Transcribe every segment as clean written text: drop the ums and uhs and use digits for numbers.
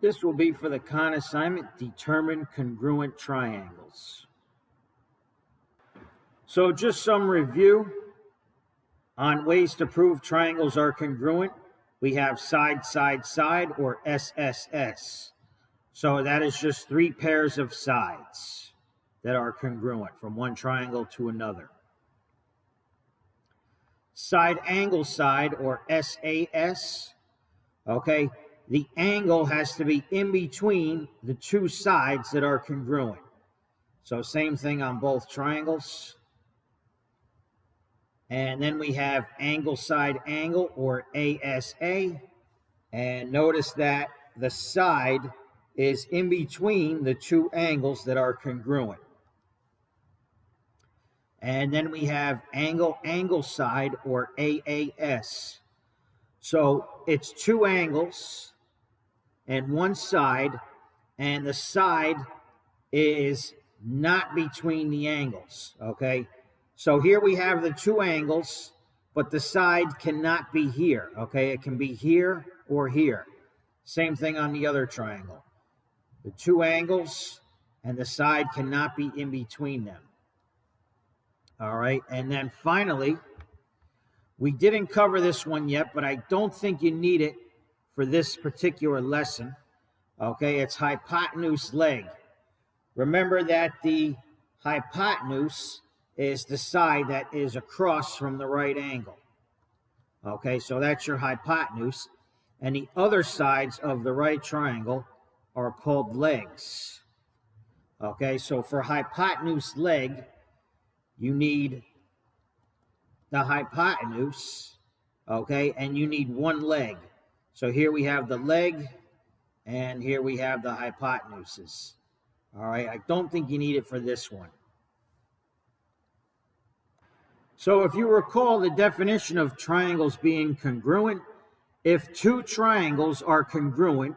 This will be for the con assignment, determine congruent triangles. So just some review on ways to prove triangles are congruent. We have side, side, side, or SSS. So that is just three pairs of sides that are congruent from one triangle to another. Side angle side, or SAS. Okay, the angle has to be in between the two sides that are congruent. So same thing on both triangles. And then we have angle side angle, or ASA. And notice that the side is in between the two angles that are congruent. And then we have angle angle side, or AAS. So it's two angles and one side, and the side is not between the angles, okay? So here we have the two angles, but the side cannot be here, okay? It can be here or here. Same thing on the other triangle. The two angles and the side cannot be in between them. All right, and then finally, we didn't cover this one yet, but I don't think you need it for this particular lesson. Okay, it's hypotenuse leg. Remember that the hypotenuse is the side that is across from the right angle. Okay, so that's your hypotenuse. And the other sides of the right triangle are called legs. Okay, so for hypotenuse leg, you need the hypotenuse, okay, and you need one leg. So here we have the leg, and here we have the hypotenuses. All right, I don't think you need it for this one. So if you recall the definition of triangles being congruent, if two triangles are congruent,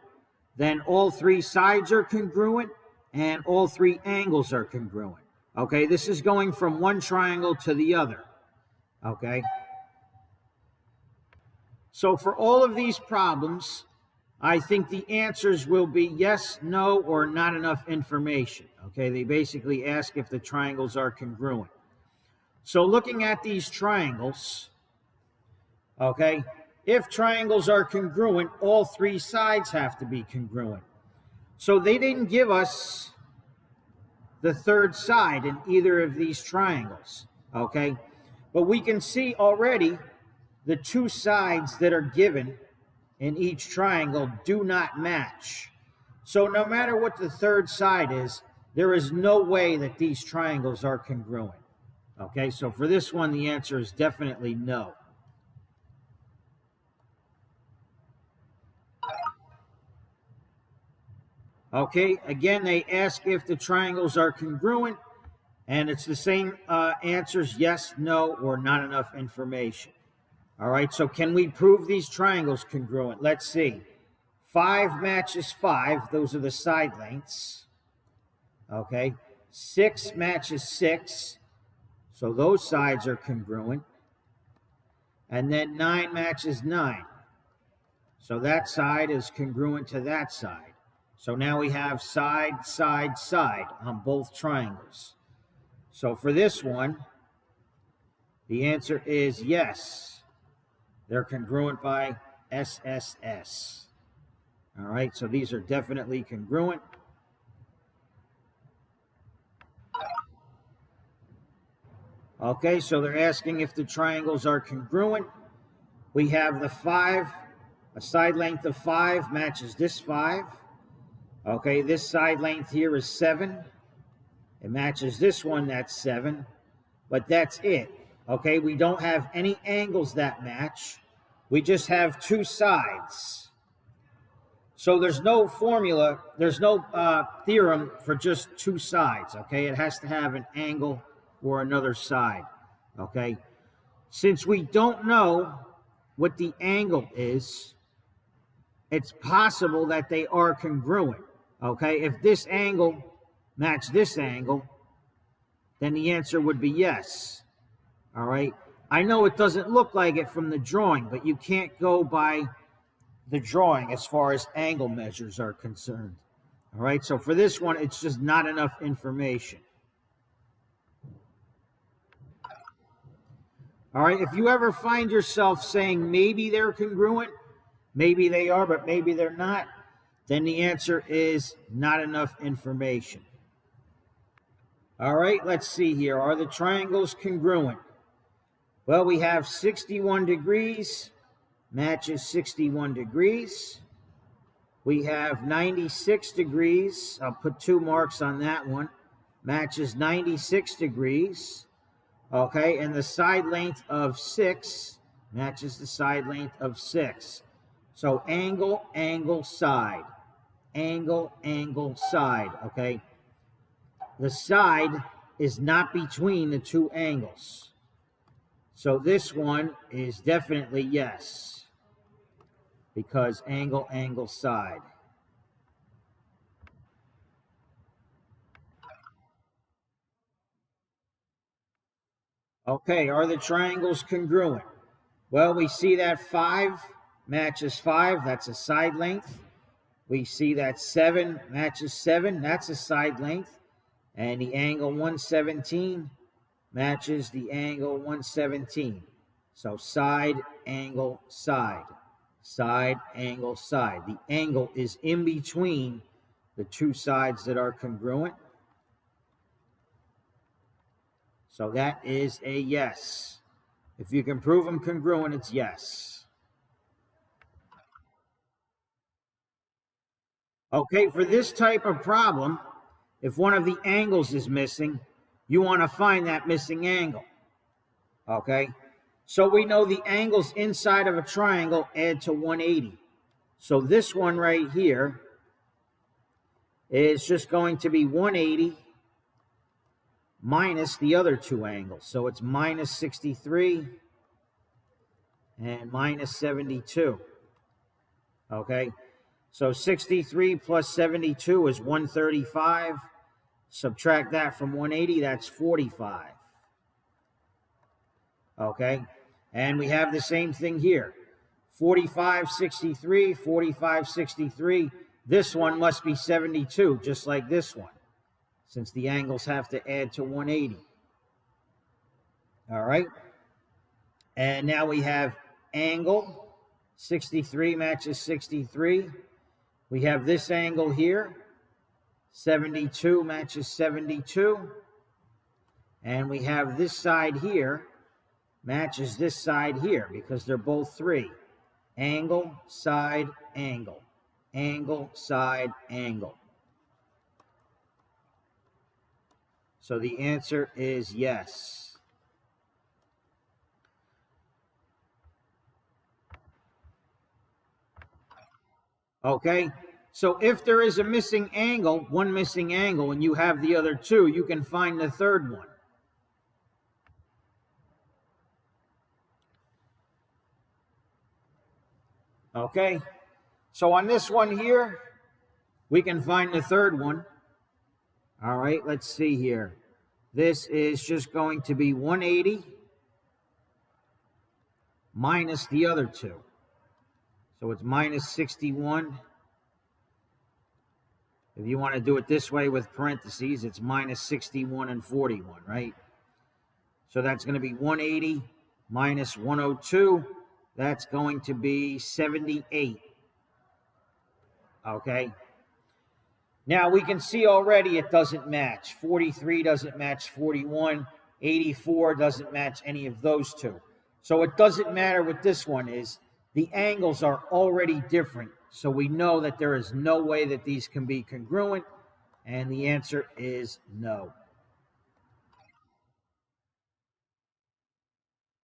then all three sides are congruent and all three angles are congruent. Okay, this is going from one triangle to the other. Okay. So for all of these problems, I think the answers will be yes, no, or not enough information. Okay, they basically ask if the triangles are congruent. So looking at these triangles, okay, if triangles are congruent, all three sides have to be congruent. So they didn't give us the third side in either of these triangles, okay? But we can see already the two sides that are given in each triangle do not match. So no matter what the third side is, there is no way that these triangles are congruent. Okay, so for this one, the answer is definitely no. Okay, again, they ask if the triangles are congruent, and it's the same answers, yes, no, or not enough information. All right, so can we prove these triangles congruent? Let's see. 5 matches 5. Those are the side lengths. Okay. 6 matches 6. So those sides are congruent. And then 9 matches 9. So that side is congruent to that side. So now we have side, side, side on both triangles. So for this one, the answer is yes. They're congruent by SSS. All right, so these are definitely congruent. Okay, so they're asking if the triangles are congruent. We have the 5, a side length of 5 matches this 5. Okay, this side length here is 7. It matches this one, that's 7. But that's it. Okay, we don't have any angles that match. We just have two sides. So there's no formula, there's no theorem for just two sides, okay? It has to have an angle or another side, okay? Since we don't know what the angle is, it's possible that they are congruent, okay? If this angle matched this angle, then the answer would be yes, all right? I know it doesn't look like it from the drawing, but you can't go by the drawing as far as angle measures are concerned. All right, so for this one, it's just not enough information. All right, if you ever find yourself saying maybe they're congruent, maybe they are, but maybe they're not, then the answer is not enough information. All right, let's see here. Are the triangles congruent? Well, we have 61 degrees, matches 61 degrees. We have 96 degrees. I'll put 2 marks on that one. Matches 96 degrees. Okay, and the side length of 6 matches the side length of 6. So angle, angle, side. Angle, angle, side. Okay. The side is not between the 2 angles. So this one is definitely yes, because angle, angle, side. Okay, are the triangles congruent? Well, we see that 5 matches 5, that's a side length. We see that 7 matches 7, that's a side length. And the angle 117 matches the angle 117. So side, angle, side. Side, angle, side. The angle is in between the 2 sides that are congruent. So that is a yes. If you can prove them congruent, it's yes. Okay, for this type of problem, if one of the angles is missing, you want to find that missing angle. Okay, so we know the angles inside of a triangle add to 180. So this one right here is just going to be 180 minus the other 2 angles. So it's minus 63 and minus 72. Okay, so 63 plus 72 is 135. Subtract that from 180, that's 45. Okay, and we have the same thing here. 45, 63, 45, 63. This one must be 72, just like this one, since the angles have to add to 180. All right, and now we have angle. 63 matches 63. We have this angle here. 72 matches 72. And we have this side here matches this side here because they're both 3. Angle, side, angle. Angle, side, angle. So the answer is yes. Okay, so if there is a missing angle, one missing angle, and you have the other 2, you can find the third one. Okay, so on this one here, we can find the third one. All right, let's see here. This is just going to be 180 minus the other 2. So it's minus 61. If you want to do it this way with parentheses, it's minus 61 and 41, right? So that's going to be 180 minus 102. That's going to be 78. Okay. Now we can see already it doesn't match. 43 doesn't match 41. 84 doesn't match any of those 2. So it doesn't matter what this one is. The angles are already different. So we know that there is no way that these can be congruent. And the answer is no.